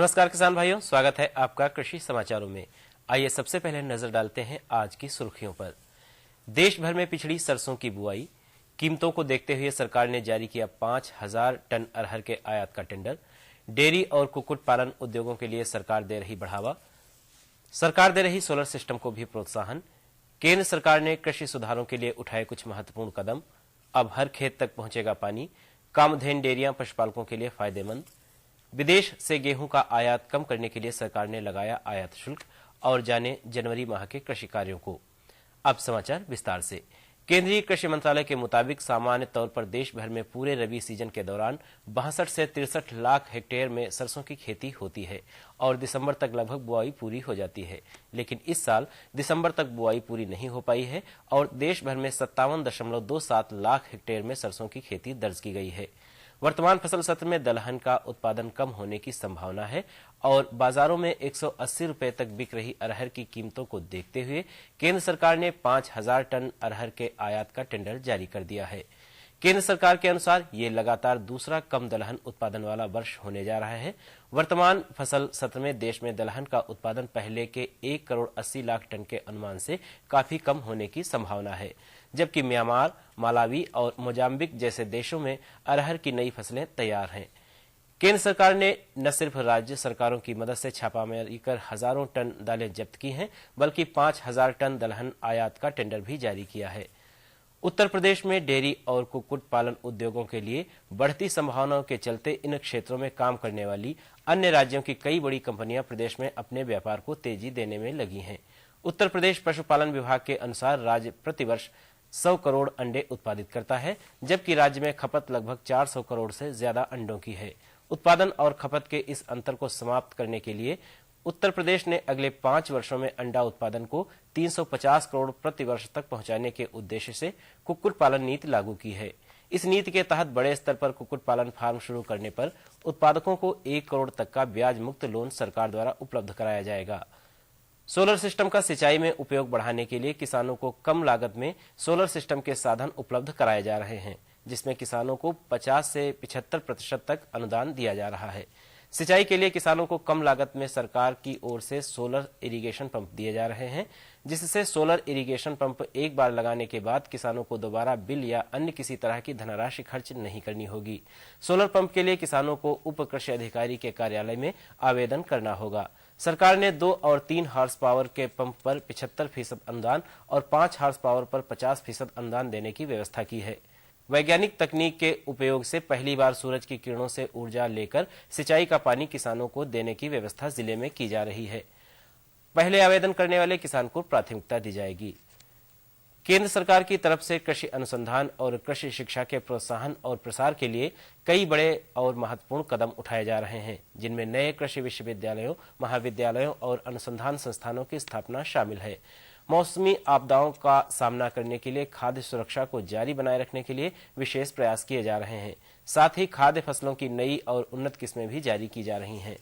नमस्कार किसान भाइयों, स्वागत है आपका कृषि समाचारों में। आइए सबसे पहले नजर डालते हैं आज की सुर्खियों पर। देश भर में पिछड़ी सरसों की बुआई, कीमतों को देखते हुए सरकार ने जारी किया 5,000 टन अरहर के आयात का टेंडर। डेयरी और कुक्कुट पालन उद्योगों के लिए सरकार दे रही बढ़ावा, सरकार दे रही सोलर सिस्टम को भी प्रोत्साहन। केंद्र सरकार ने कृषि सुधारों के लिए उठाए कुछ महत्वपूर्ण कदम, अब हर खेत तक पहुंचेगा पानी। कामधेनु डेयरियां पशुपालकों के लिए फायदेमंद। विदेश से गेहूं का आयात कम करने के लिए सरकार ने लगाया आयात शुल्क। और जाने जनवरी माह के कृषि कार्यों को। अब समाचार विस्तार से। केंद्रीय कृषि मंत्रालय के मुताबिक सामान्य तौर पर देश भर में पूरे रबी सीजन के दौरान 62 से 63 लाख हेक्टेयर में सरसों की खेती होती है और दिसंबर तक लगभग बुआई पूरी हो जाती है। लेकिन इस साल दिसंबर तक बुआई पूरी नहीं हो पाई है और देश भर में 57.27 लाख हेक्टेयर में सरसों की खेती दर्ज की गई है। वर्तमान फसल सत्र में दलहन का उत्पादन कम होने की संभावना है और बाजारों में 180 रुपए तक बिक रही अरहर की कीमतों को देखते हुए केंद्र सरकार ने 5,000 टन अरहर के आयात का टेंडर जारी कर दिया है। केंद्र सरकार के अनुसार ये लगातार दूसरा कम दलहन उत्पादन वाला वर्ष होने जा रहा है। वर्तमान फसल सत्र में देश में दलहन का उत्पादन पहले के 1 करोड़ 80 लाख टन के अनुमान से काफी कम होने की संभावना है, जबकि म्यांमार, मालावी और मोजाम्बिक जैसे देशों में अरहर की नई फसलें तैयार हैं। केंद्र सरकार ने न सिर्फ राज्य सरकारों की मदद से छापामारी कर हजारों टन दालें जब्त की हैं, बल्कि 5,000 टन दलहन आयात का टेंडर भी जारी किया है। उत्तर प्रदेश में डेयरी और कुक्कुट पालन उद्योगों के लिए बढ़ती संभावनाओं के चलते इन क्षेत्रों में काम करने वाली अन्य राज्यों की कई बड़ी कंपनियां प्रदेश में अपने व्यापार को तेजी देने में लगी हैं। उत्तर प्रदेश पशुपालन विभाग के अनुसार राज्य प्रतिवर्ष 100 करोड़ अंडे उत्पादित करता है, जबकि राज्य में खपत लगभग 400 करोड़ से ज्यादा अंडों की है। उत्पादन और खपत के इस अंतर को समाप्त करने के लिए उत्तर प्रदेश ने अगले 5 वर्षों में अंडा उत्पादन को 350 करोड़ प्रति वर्ष तक पहुंचाने के उद्देश्य से कुक्कुट पालन नीति लागू की है। इस नीति के तहत बड़े स्तर पर कुक्कुट पालन फार्म शुरू करने पर उत्पादकों को 1 करोड़ तक का ब्याज मुक्त लोन सरकार द्वारा उपलब्ध कराया जाएगा। सोलर सिस्टम का सिंचाई में उपयोग बढ़ाने के लिए किसानों को कम लागत में सोलर सिस्टम के साधन उपलब्ध कराए जा रहे हैं, जिसमें किसानों को 50 से 75% तक अनुदान दिया जा रहा है। सिंचाई के लिए किसानों को कम लागत में सरकार की ओर से सोलर इरिगेशन पंप दिए जा रहे हैं, जिससे सोलर इरिगेशन पंप एक बार लगाने के बाद किसानों को दोबारा बिल या अन्य किसी तरह की धनराशि खर्च नहीं करनी होगी। सोलर पंप के लिए किसानों को उप कृषि अधिकारी के कार्यालय में आवेदन करना होगा। सरकार ने 2 और 3 हार्स पावर के पंप पर 75% अनुदान और 5 हार्स पावर पर 50% अनुदान देने की व्यवस्था की है। वैज्ञानिक तकनीक के उपयोग से पहली बार सूरज की किरणों से ऊर्जा लेकर सिंचाई का पानी किसानों को देने की व्यवस्था जिले में की जा रही है। पहले आवेदन करने वाले किसान को प्राथमिकता दी जाएगी। केंद्र सरकार की तरफ से कृषि अनुसंधान और कृषि शिक्षा के प्रोत्साहन और प्रसार के लिए कई बड़े और महत्वपूर्ण कदम उठाए जा रहे हैं, जिनमें नए कृषि विश्वविद्यालयों, महाविद्यालयों और अनुसंधान संस्थानों की स्थापना शामिल है। मौसमी आपदाओं का सामना करने के लिए खाद्य सुरक्षा को जारी बनाए रखने के लिए विशेष प्रयास किए जा रहे हैं। साथ ही खाद्य फसलों की नई और उन्नत किस्में भी जारी की जा रही हैं।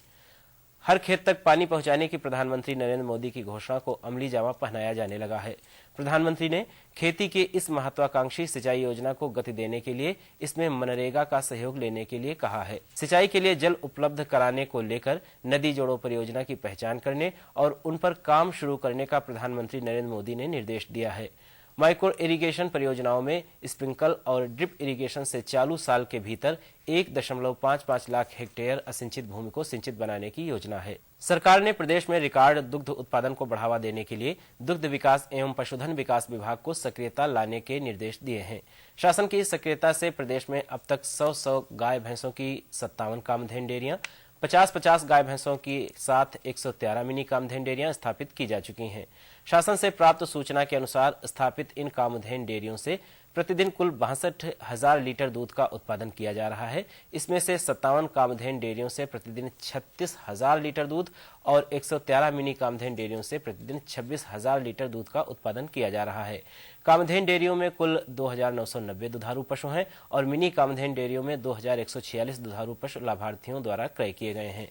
हर खेत तक पानी पहुंचाने की प्रधानमंत्री नरेंद्र मोदी की घोषणा को अमली जामा पहनाया जाने लगा है। प्रधानमंत्री ने खेती के इस महत्वाकांक्षी सिंचाई योजना को गति देने के लिए इसमें मनरेगा का सहयोग लेने के लिए कहा है। सिंचाई के लिए जल उपलब्ध कराने को लेकर नदी जोड़ो परियोजना की पहचान करने और उन पर काम शुरू करने का प्रधानमंत्री नरेंद्र मोदी ने निर्देश दिया है। माइक्रो इरिगेशन परियोजनाओं में स्प्रिंकल और ड्रिप इरिगेशन से चालू साल के भीतर 1.55 लाख हेक्टेयर असिंचित भूमि को सिंचित बनाने की योजना है। सरकार ने प्रदेश में रिकॉर्ड दुग्ध उत्पादन को बढ़ावा देने के लिए दुग्ध विकास एवं पशुधन विकास विभाग को सक्रियता लाने के निर्देश दिए हैं। शासन की सक्रियता से प्रदेश में अब तक 100 गाय भैंसों की 57 कामधेनु डेयरियां, 50 गाय भैंसों के साथ 113 मिनी कामधेनु डेयरियां स्थापित की जा चुकी हैं। शासन से प्राप्त सूचना के अनुसार स्थापित इन कामधेनु डेयरियों से प्रतिदिन कुल 62,000 लीटर दूध का उत्पादन किया जा रहा है। इसमें से 57 कामधेनु डेयरियों से प्रतिदिन 36,000 लीटर दूध और 113 मिनी कामधेनु डेयरियों से प्रतिदिन 26,000 लीटर दूध का उत्पादन किया जा रहा है। कामधेनु डेयरियों में कुल 2,990 दुधारू पशु हैं और मिनी कामधेनु डेयरियों में 2,146 दुधारू पशु लाभार्थियों द्वारा क्रय किए गए हैं।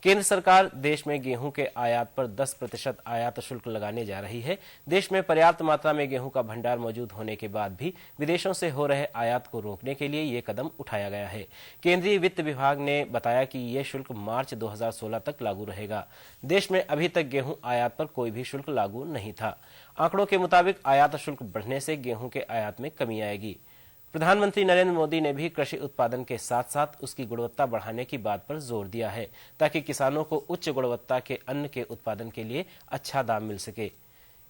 केंद्र सरकार देश में गेहूं के आयात पर 10% आयात शुल्क लगाने जा रही है। देश में पर्याप्त मात्रा में गेहूं का भंडार मौजूद होने के बाद भी विदेशों से हो रहे आयात को रोकने के लिए ये कदम उठाया गया है। केंद्रीय वित्त विभाग ने बताया कि ये शुल्क मार्च 2016 तक लागू रहेगा। देश में अभी तक गेहूं आयात पर कोई भी शुल्क लागू नहीं था। आंकड़ों के मुताबिक आयात शुल्क बढ़ने से गेहूं के आयात में कमी आएगी। प्रधानमंत्री नरेंद्र मोदी ने भी कृषि उत्पादन के साथ साथ उसकी गुणवत्ता बढ़ाने की बात पर जोर दिया है, ताकि किसानों को उच्च गुणवत्ता के अन्न के उत्पादन के लिए अच्छा दाम मिल सके।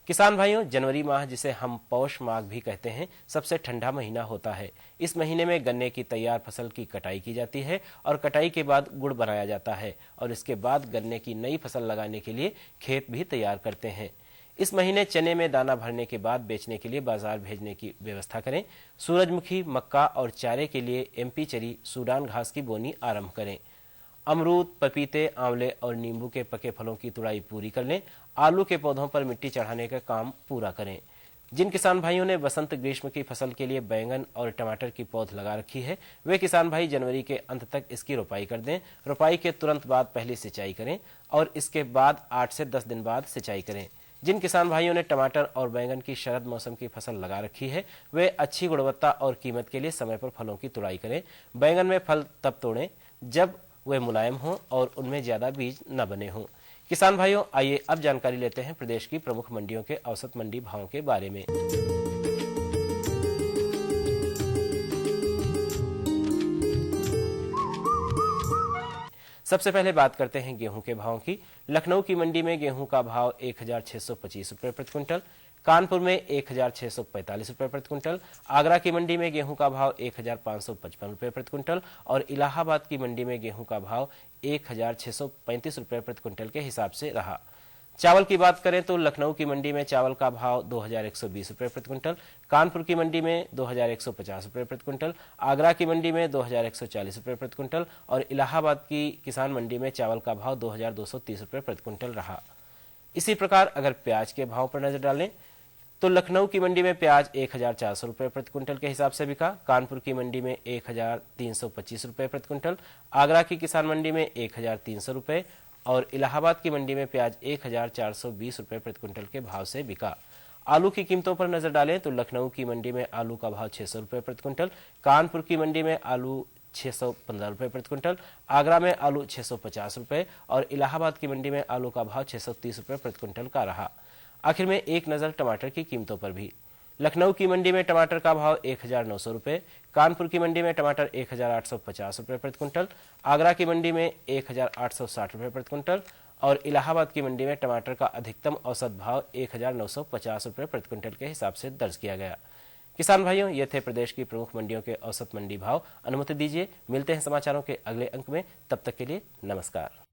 किसान भाइयों, जनवरी माह, जिसे हम पौष माघ भी कहते हैं, सबसे ठंडा महीना होता है। इस महीने में गन्ने की तैयार फसल की कटाई की जाती है और कटाई के बाद गुड़ बनाया जाता है और इसके बाद गन्ने की नई फसल लगाने के लिए खेत भी तैयार करते हैं। इस महीने चने में दाना भरने के बाद बेचने के लिए बाजार भेजने की व्यवस्था करें। सूरजमुखी, मक्का और चारे के लिए एमपी चरी, सूडान घास की बोनी आरंभ करें। अमरूद, पपीते, आंवले और नींबू के पके फलों की तुड़ाई पूरी कर लें। आलू के पौधों पर मिट्टी चढ़ाने का काम पूरा करें। जिन किसान भाइयों ने बसंत ग्रीष्म की फसल के लिए बैंगन और टमाटर की पौध लगा रखी है, वे किसान भाई जनवरी के अंत तक इसकी रोपाई कर दें। रोपाई के तुरंत बाद पहली सिंचाई करें और इसके बाद 8 से 10 दिन बाद सिंचाई करें। जिन किसान भाइयों ने टमाटर और बैंगन की शरद मौसम की फसल लगा रखी है, वे अच्छी गुणवत्ता और कीमत के लिए समय पर फलों की तुड़ाई करें। बैंगन में फल तब तोड़ें जब वे मुलायम हों और उनमें ज्यादा बीज न बने हों। किसान भाइयों, आइए अब जानकारी लेते हैं प्रदेश की प्रमुख मंडियों के औसत मंडी भावों के बारे में। सबसे पहले बात करते हैं गेहूं के भावों की। लखनऊ की मंडी में गेहूं का भाव 1625 रुपए प्रति क्विंटल, कानपुर में 1645 रुपए प्रति क्विंटल, आगरा की मंडी में गेहूं का भाव 1555 रुपए प्रति क्विंटल और इलाहाबाद की मंडी में गेहूं का भाव 1635 रुपए प्रति क्विंटल के हिसाब से रहा। चावल की बात करें तो लखनऊ की मंडी में चावल का भाव 2120 रुपए प्रति क्विंटल, कानपुर की मंडी में 2150 रुपए प्रति क्विंटल, आगरा की मंडी में 2140 रुपए प्रति क्विंटल और इलाहाबाद की किसान मंडी में चावल का भाव 2230 रुपए प्रति क्विंटल रहा। इसी प्रकार अगर प्याज के भाव पर नजर डालें तो लखनऊ की मंडी में प्याज 1400 रुपए प्रति क्विंटल के हिसाब से बिका, कानपुर की मंडी में 1325 रुपए प्रति क्विंटल, आगरा की किसान मंडी में 1300 रुपए और इलाहाबाद की मंडी में प्याज 1420 रुपए प्रति क्विंटल के भाव से बिका। आलू की कीमतों पर नजर डालें तो लखनऊ की मंडी में आलू का भाव 600 रुपए प्रति क्विंटल, कानपुर की मंडी में आलू 615 रुपए प्रति क्विंटल, आगरा में आलू 650 रुपए और इलाहाबाद की मंडी में आलू का भाव 630 रुपए प्रति क्विंटल का रहा। आखिर में एक नजर टमाटर की कीमतों पर भी। लखनऊ की मंडी में टमाटर का भाव 1900 रुपए, कानपुर की मंडी में टमाटर 1850 रुपए प्रति क्विंटल, आगरा की मंडी में 1860 रुपए प्रति क्विंटल और इलाहाबाद की मंडी में टमाटर का अधिकतम औसत भाव 1950 रुपए प्रति क्विंटल के हिसाब से दर्ज किया गया। किसान भाइयों, ये थे प्रदेश की प्रमुख मंडियों के औसत मंडी भाव। अनुमति दीजिए, मिलते हैं समाचारों के अगले अंक में। तब तक के लिए नमस्कार।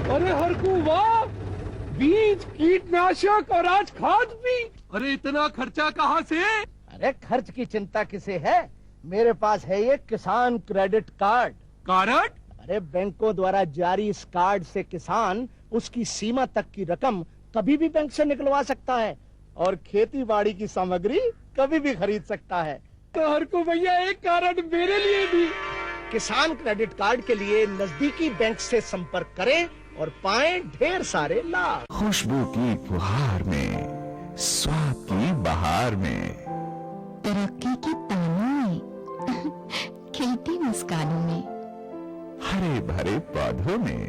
अरे हरकू वाह, बीज, कीटनाशक और आज खाद भी। अरे इतना खर्चा कहाँ से? अरे खर्च की चिंता किसे है, मेरे पास है ये किसान क्रेडिट कार्ड। कार्ड? अरे बैंकों द्वारा जारी इस कार्ड से किसान उसकी सीमा तक की रकम कभी भी बैंक से निकलवा सकता है और खेती बाड़ी की सामग्री कभी भी खरीद सकता है। तो हरकू भैया एक कार्ड मेरे लिए भी। किसान क्रेडिट कार्ड के लिए नजदीकी बैंक से संपर्क करें और पाएं ढेर सारे लाभ। खुशबू की फुहार में, स्वाद की बहार में, तरक्की की तानों में, खिलती मुस्कानों में, हरे भरे पौधों में,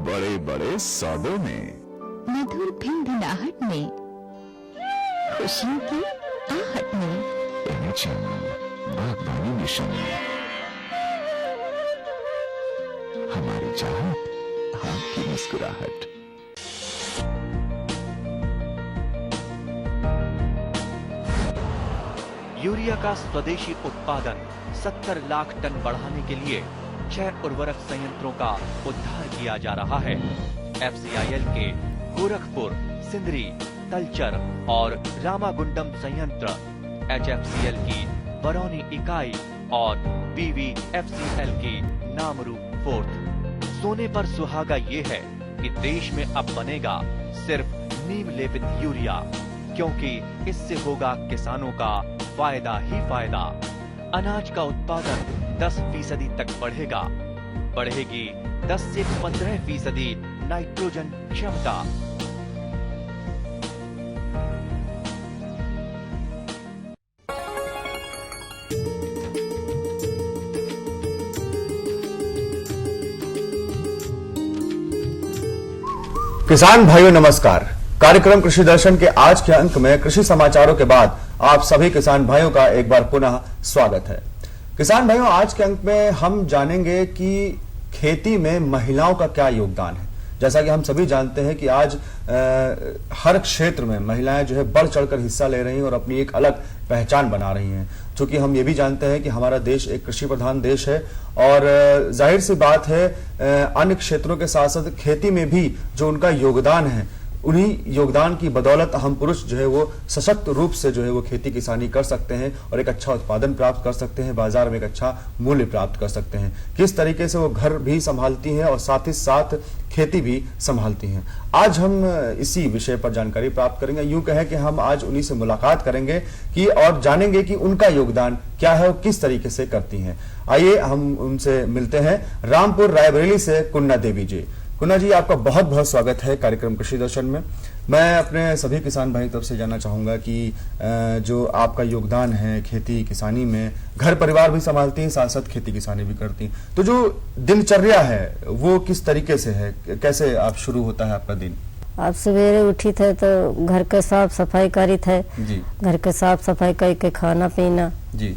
बड़े बड़े सौदों में, मधुर भिनभिनाहट में, खुशियों की आहट में, बागवानी मिशन, हमारी चाहत, आपकी मुस्कुराहट। यूरिया का स्वदेशी उत्पादन 70 लाख टन बढ़ाने के लिए 6 उर्वरक संयंत्रों का उद्धार किया जा रहा है। FCIL के गोरखपुर, सिंदरी, तलचर और रामागुंडम संयंत्र, HFCL की बरौनी इकाई और BVFCL की नामरू फोर्थ। सोने पर सुहागा ये है कि देश में अब बनेगा सिर्फ नीम लेपित यूरिया। क्योंकि इससे होगा किसानों का फायदा ही फायदा। अनाज का उत्पादन 10% तक बढ़ेगा। बढ़ेगी 10 से 15% नाइट्रोजन क्षमता। किसान भाइयों नमस्कार। कार्यक्रम कृषि दर्शन के आज के अंक में कृषि समाचारों के बाद आप सभी किसान भाइयों का एक बार पुनः स्वागत है। किसान भाइयों, आज के अंक में हम जानेंगे कि खेती में महिलाओं का क्या योगदान है। जैसा कि हम सभी जानते हैं कि आज हर क्षेत्र में महिलाएं जो है बढ़ चढ़कर हिस्सा ले रही हैं और अपनी एक अलग पहचान बना रही हैं। क्योंकि हम ये भी जानते हैं कि हमारा देश एक कृषि प्रधान देश है और जाहिर सी बात है अन्य क्षेत्रों के साथ साथ खेती में भी जो उनका योगदान है, उन्हीं योगदान की बदौलत हम पुरुष जो है वो सशक्त रूप से जो है वो खेती किसानी कर सकते हैं और एक अच्छा उत्पादन प्राप्त कर सकते हैं, बाजार में एक अच्छा मूल्य प्राप्त कर सकते हैं। किस तरीके से वो घर भी संभालती हैं और साथ ही साथ खेती भी संभालती हैं, आज हम इसी विषय पर जानकारी प्राप्त करेंगे। यूं कहें कि हम आज उन्हीं से मुलाकात करेंगे कि और जानेंगे कि उनका योगदान क्या है और किस तरीके से करती हैं। आइए हम उनसे मिलते हैं। रामपुर रायबरेली से कुन्ना देवी जी। कुन्ना जी, आपका बहुत बहुत स्वागत है कार्यक्रम कृषि दर्शन में। मैं अपने सभी किसान भाई तरफ से जानना चाहूंगा कि जो आपका योगदान है खेती किसानी में, घर परिवार भी संभालती हैं, साथ साथ खेती किसानी भी करती हैं, तो जो दिनचर्या है वो किस तरीके से है, कैसे आप शुरू होता है आपका दिन? आप सवेरे उठी थे तो घर के साफ सफाई करी थे जी। घर के साफ सफाई करके खाना पीना जी।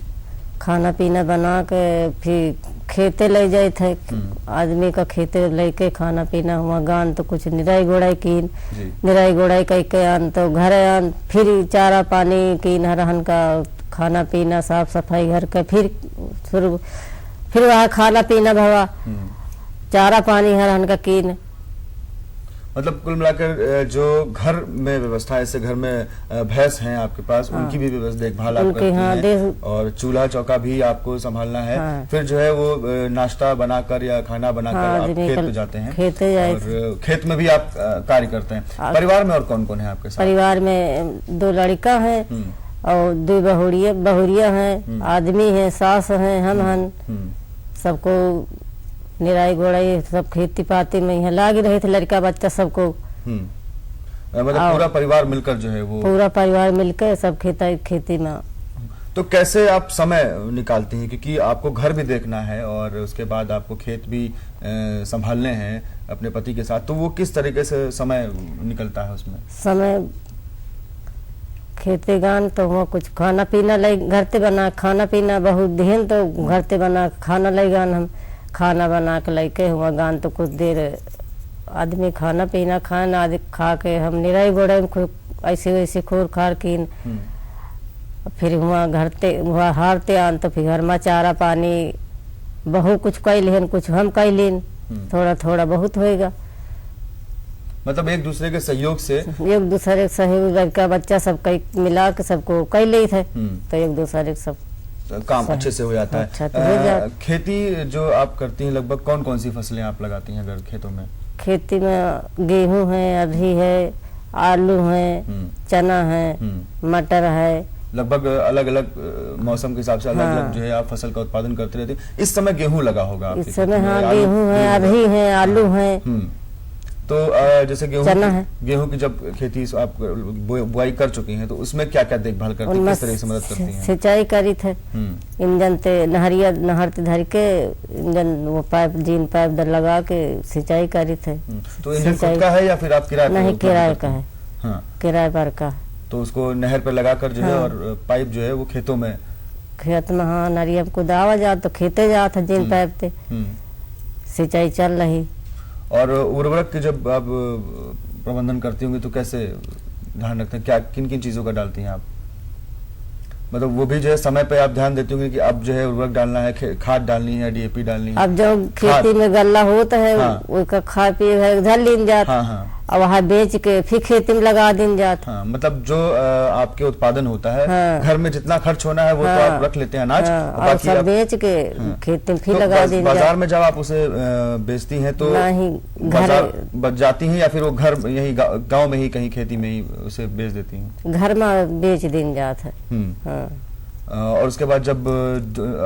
खाना पीना बना के फिर खेते ले जाए थे। आदमी का खेते लेके खाना पीना हुआ गान तो कुछ निराई गोड़ाई कीन, निराई गोड़ाई करके आन तो घर आन, फिर चारा पानी कीन, हरहन का खाना पीना साफ सफाई घर का, फिर वहाँ खाना पीना भवा, चारा पानी हरहन का कीन। मतलब कुल मिलाकर जो घर में व्यवस्था है, जैसे घर में भैंस हैं आपके पास, हाँ। उनकी भी व्यवस्था देखभाल आप करती हैं और चूल्हा चौका भी आपको संभालना है। हाँ। फिर जो है वो नाश्ता बनाकर या खाना बनाकर हाँ, आप खेत पे जाते हैं, खेते जाए और खेत में भी आप कार्य करते हैं। परिवार में और कौन कौन है आपके साथ? परिवार में 2 लड़का है और 2 बहुरिया हैं, आदमी है, सास है, हम हन, सबको निराई गोड़ाई सब खेती पाती में यहाँ लागी रहे थे, लड़का बच्चा सबको। मतलब पूरा परिवार मिलकर जो है वो पूरा परिवार मिलकर सब खेती में। तो कैसे आप समय निकालते हैं, क्योंकि आपको घर भी देखना है और उसके बाद आपको खेत भी संभालने हैं अपने पति के साथ, तो वो किस तरीके से समय निकलता है उसमें? समय खेती गान तो हुआ कुछ खाना पीना ले घर ते बना, खाना पीना बहुत ध्यान तो घर ते बना खाना ले गान, हम खाना बना के लेके हुआ गान तो कुछ देर आदमी खाना पीना खाना आदि खा के हम निराई गोड़े ऐसे वैसे खोर खार कीन, फिर हुआ घर ते हुआ हारते आन तो फिर घर में चारा पानी बहु कुछ कैलिन, कुछ हम कैलिन, थोड़ा थोड़ा बहुत होएगा। मतलब एक दूसरे के सहयोग से, एक दूसरे के सहयोग लड़का बच्चा सब कई मिला के सबको कैले थे, तो एक दूसरे के सब काम अच्छे से हो जाता है। खेती जो आप करती हैं, लगभग कौन कौन सी फसलें आप लगाती हैं अगर खेतों में? खेती में गेहूं है, अभी है, आलू है, चना है, मटर है। लगभग अलग अलग मौसम के हिसाब से अलग अलग जो है आप फसल का उत्पादन करते रहते हैं। इस समय गेहूं लगा होगा इस समय? हाँ, गेहूं है, अभी है, आलू है। तो जैसे गेहूं की जब खेती आप बुआई कर चुकी हैं तो उसमें क्या क्या देखभाल करती हैं, किस तरह से मदद करती हैं? सिंचाई करी थे, इंजन ते नहर ते धर के इंजन वो जीन पाइप दर लगा के सिंचाई करी थे। तो इंजन खुद का है या फिर आप किराए? नहीं, किराए का है। हाँ, किराए पर का। तो उसको नहर पर लगाकर जो है और पाइप जो है वो खेतों में, खेत में, हाँ, नरिया को दावा जा तो खेते जा था जीन पाइप ते सिंचाई चल रही। और उर्वरक के जब आप प्रबंधन करती होंगी तो कैसे ध्यान रखते हैं, क्या किन किन चीजों का डालती हैं आप? मतलब वो भी जो है समय पे आप ध्यान देते होंगे कि अब जो है उर्वरक डालना है, खाद डालनी है, डीएपी डालनी है। अब जो खेती में गल्ला होता है, हाँ, उसका खा पी धर लीन जाता, और वहाँ बेच के फिर खेती में लगा दिन जात। हाँ, मतलब जो आपके उत्पादन होता है, हाँ। घर में जितना खर्च होना है वो तो आप रख लेते हैं अनाज, और बाकी सब बेच के खेती में फिर तो लगा दिन बाजार जात। में जब आप उसे बेचती हैं तो नहीं, बाजार बच जाती हैं या फिर वो घर यही गांव में ही कहीं खेती में ही उसे बेच देती हैं? घर में बेच दिन जात है। हाँ। और उसके बाद जब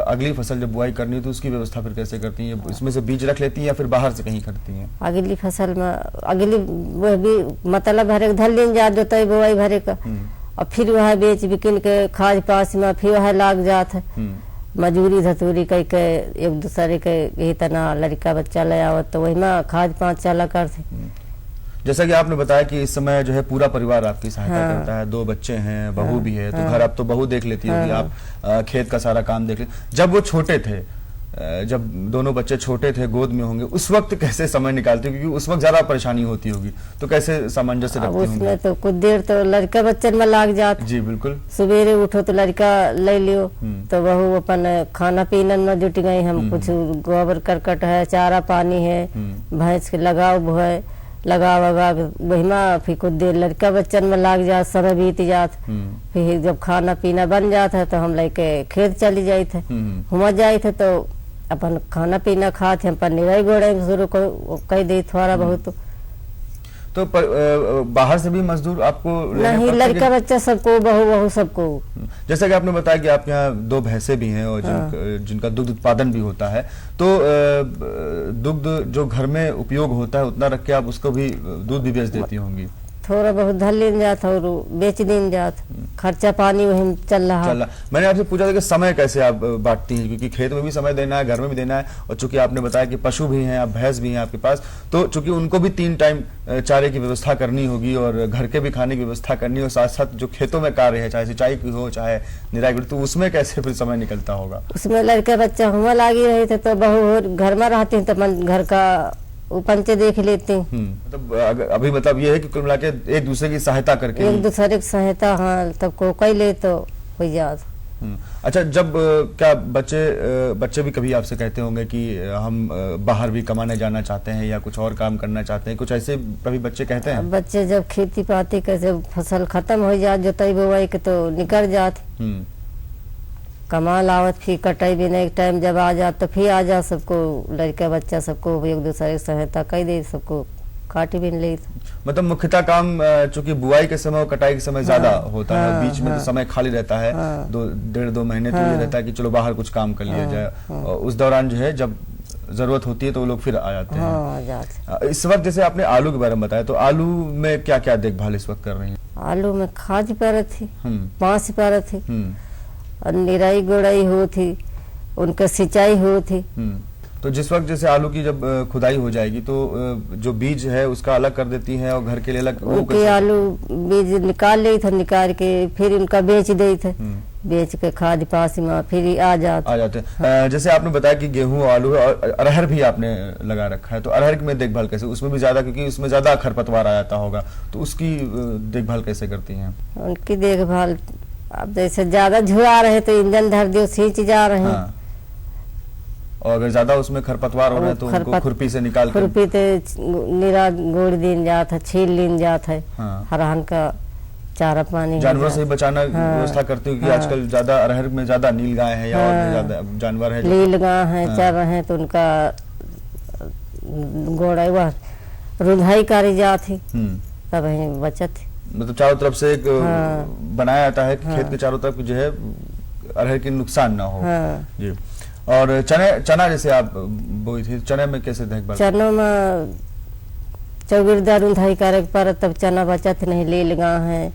अगली फसल जब बुआई करनी है तो उसकी व्यवस्था फिर कैसे करती हैं? इसमें से बीज रख लेती हैं या फिर बाहर से कहीं खरीदती हैं? अगली फसल में अगली वह भी मतलब भरे धल दिन जात जोताई बुआई भरे का, और फिर वह बेच बिकिन के खाद पास में फिर वह लाग जात है। मजूरी धतूरी कई के एक दूसरे के यही तना लड़का बच्चा ले आवत तो वही में खाद पाँच चला करते। जैसा कि आपने बताया कि इस समय जो है पूरा परिवार आपकी सहायता करता है, 2 बच्चे हैं, बहू भी है, तो घर अब तो बहू देख लेती होगी, आप खेत का सारा काम देख लेते। जब वो छोटे थे, जब दोनों बच्चे छोटे थे, गोद में होंगे, उस वक्त कैसे समय निकालते? क्योंकि उस वक्त ज्यादा परेशानी होती होगी, तो कैसे सामंजस्य रखते होंगे? उसमें तो कुछ देर तो लड़का बच्चन में लाग जात। जी बिल्कुल। सवेरे उठो तो लड़का ले लियो, तो बहू अपन खाना पीना में जुट गई। हम कुछ गोबर करकट है, चारा पानी है, भैंस के लगाव भोए लगा वगा वही में फिर कुछ देर लड़का बच्चन में लाग जात, समय बीत जात। फिर जब खाना पीना बन जाता है तो हम लेके खेत चली जाते थे, हुआ जाए थे तो अपन खाना पीना खाते हम पर निराई गोड़े शुरू कर दी थोड़ा बहुत। तो बाहर से भी मजदूर आपको नहीं, लड़का बच्चा सबको, बहू सबको। जैसा कि आपने बताया कि आपके यहाँ 2 भैंसे भी हैं और जिनका दुग्ध उत्पादन भी होता है, तो दुग्ध जो घर में उपयोग होता है उतना रख के आप उसको भी दूध भी बेच देती होंगी? थोड़ा बहुत धल लेन जात और बेच दिन जात, खर्चा पानी वही चल रहा। मैंने आपसे पूछा था कि समय कैसे आप बांटती हैं, क्योंकि खेत में भी समय देना है, घर में भी देना है, और चूंकि आपने बताया कि पशु भी हैं, आप भैंस भी हैं आपके पास, तो चूंकि उनको भी 3 टाइम चारे की व्यवस्था करनी होगी और घर के भी खाने की व्यवस्था करनी हो, साथ साथ जो खेतों में कार्य है, चाहे सिंचाई की हो चाहे निराई, तो उसमें कैसे फिर समय निकलता होगा? उसमें लड़का बच्चा हुआ लागी रहे थे तो बहू घर में रहती है तो घर का पंचे देख लेते हैं। मतलब अभी मतलब ये है कि कुल मिला के एक दूसरे की सहायता करके, एक दूसरे की सहायता, हाँ, तब को कई ले तो हो जात। अच्छा, जब क्या बच्चे भी कभी आपसे कहते होंगे कि हम बाहर भी कमाने जाना चाहते हैं या कुछ और काम करना चाहते हैं, कुछ ऐसे कभी बच्चे कहते हैं? बच्चे जब खेती पाती के जब फसल खत्म हो जात जोताई बुआई के तो निकल जात, कमाल आवत, फिर कटाई भी नहीं टाइम जब आ जात तो फिर आ जा सबको लड़का बच्चा सबको एक दूसरे की सहायता कर दे, सबको काटी भी ले। मतलब मुख्यतः काम चूंकि बुआई के समय और कटाई के समय ज्यादा होता है, बीच में तो समय खाली रहता है, 1.5-2 महीने तो ये रहता है कि चलो बाहर कुछ काम कर लिया जाए, और उस दौरान जो है जब जरूरत होती है तो वो लोग फिर आ जाते हैं। इस वक्त जैसे आपने आलू के बारे में बताया, तो आलू में क्या क्या देखभाल इस वक्त कर रही है? आलू में खाद पर थी, पाँच पर थी, और निराई गोड़ाई हो थी, उनका सिंचाई हो थी। तो जिस वक्त जैसे आलू की जब खुदाई हो जाएगी तो जो बीज है उसका अलग कर देती हैं और घर के लिए अलग? उनके आलू बीज निकाल ले थे, निकाल के फिर उनका बेच दे थे, बेच के खाद पास में फिर आ जाते हैं। जैसे आपने बताया कि गेहूं, आलू और अरहर भी आपने लगा रखा है, तो अरहर में देखभाल कैसे? उसमें भी ज्यादा, क्योंकि उसमें ज्यादा खरपतवार आ जाता होगा, तो उसकी देखभाल कैसे करती हैं? उनकी देखभाल अब जैसे ज्यादा झुआ रहे तो इंजन धर दियो, सींच जा रहे हैं। और अगर ज्यादा उसमें खरपतवार हो रहे हैं तो उनको खुरपी से निकाल कर, खुरपी से निरा गोड़ दिन जाता है, छील लीन जाता है, हरहन का चारा पानी जानवर से ही बचाना व्यवस्था करते हो कि आजकल ज्यादा अरहर में ज्यादा नील गाय है या और ज्यादा जानवर है, नील गाय है चर रहे हैं, तो उनका गोड़ा वह रुंधाई करी जाती, तब बचत। मतलब चारों तरफ से एक बनाया जाता है खेत के चारों तरफ जो है अरहर की नुकसान ना हो। जी। और चना जैसे आप बोई थी, चने में कैसे देखभाल? चनों में चौगिरदार रुंधाई करे पर तब चना बचत नहीं, ले लगा है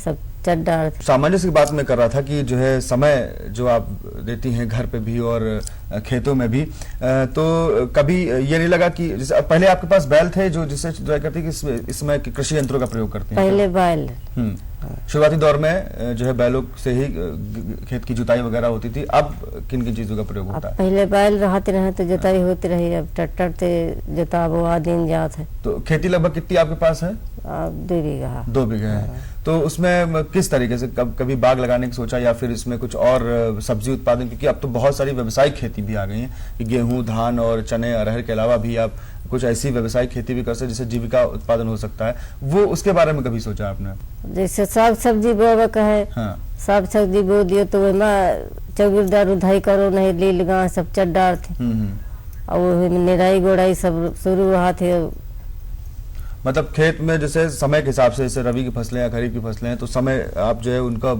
सब चड्डा। सामंजस्य की बात मैं कर रहा था कि जो है समय जो आप देती हैं घर पे भी और खेतों में भी, तो कभी ये नहीं लगा कि जैसे पहले आपके पास बैल थे जो जिससे जुताई करती कि इसमें कृषि यंत्रों का प्रयोग करती हैं? पहले बैल, शुरुआती दौर में जो है बैलों से ही खेत की जुताई वगैरह होती थी, अब किन किन चीजों का प्रयोग होता है? पहले बैल रहते रहे तो जुताई होती रही, अब ट्रैक्टर से जुता बोआ दिन जात है। तो खेती लगभग कितनी आपके पास है? 2 बीघा। 2 बीघे है। तो उसमें किस तरीके से कभी बाग लगाने की सोचा या फिर इसमें कुछ और सब्जी उत्पादन, क्योंकि अब तो बहुत सारी व्यावसायिक खेती भी आ गई है कि गेहूं, धान और चने, अरहर के अलावा भी आप कुछ ऐसी व्यावसायिक खेती भी कर सकते जिससे जीविका उत्पादन हो सकता है, वो उसके बारे में कभी सोचा आपने? जैसे साग सब्जी बोवे का है, हाँ। साग सब्जी बो दियो तो वही चौकीदार उधाई करो नहीं लील गाँव सब चड्डार थे और निराई गोड़ाई सब शुरू हुआ थे। मतलब खेत में जैसे समय के हिसाब से, जैसे रबी की फसलें या खरीफ की फसलें हैं तो समय आप जो है उनका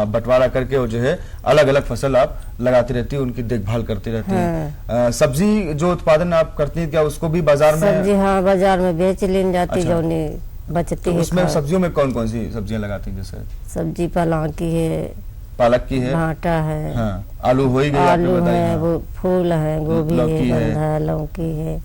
बंटवारा करके और जो है अलग अलग फसल आप लगाती रहती है, उनकी देखभाल करती रहती है। सब्जी जो उत्पादन आप करती हैं क्या उसको भी बाजार में? सब्जी हाँ बाजार में बेच लेन जाती। अच्छा। जो नहीं बचती है। उसमें सब्जियों में कौन कौन सी सब्जियां लगाती हैं? जैसे सब्जी पालक की है, पालक की है, भाटा है, हाँ, आलू हो ही गई, आलू है, वो फूल है, गोभी है, बंधा, लौकी है।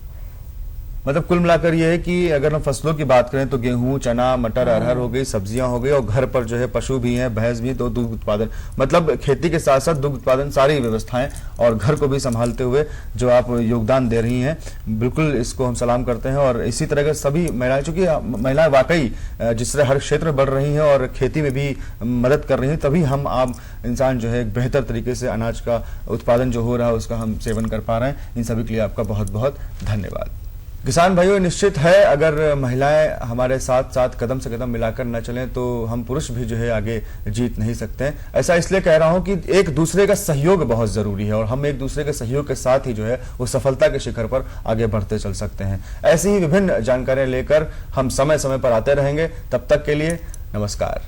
मतलब कुल मिलाकर ये है कि अगर हम फसलों की बात करें तो गेहूं, चना, मटर, अरहर हो गई, सब्जियां हो गई और घर पर जो है पशु भी हैं, भैंस भी, तो दुग्ध उत्पादन, मतलब खेती के साथ साथ दुग्ध उत्पादन, सारी व्यवस्थाएं और घर को भी संभालते हुए जो आप योगदान दे रही हैं, बिल्कुल इसको हम सलाम करते हैं। और इसी तरह के सभी महिलाएं, चूंकि महिलाएं वाकई जिस तरह हर क्षेत्र में बढ़ रही हैं और खेती में भी मदद कर रही हैं, तभी हम आम इंसान जो है बेहतर तरीके से अनाज का उत्पादन जो हो रहा है उसका हम सेवन कर पा रहे हैं। इन सभी के लिए आपका बहुत बहुत धन्यवाद। किसान भाइयों, निश्चित है अगर महिलाएं हमारे साथ साथ कदम से कदम मिलाकर न चलें तो हम पुरुष भी जो है आगे जीत नहीं सकते हैं। ऐसा इसलिए कह रहा हूं कि एक दूसरे का सहयोग बहुत जरूरी है और हम एक दूसरे के सहयोग के साथ ही जो है वो सफलता के शिखर पर आगे बढ़ते चल सकते हैं। ऐसी ही विभिन्न जानकारियां लेकर हम समय समय पर आते रहेंगे। तब तक के लिए नमस्कार।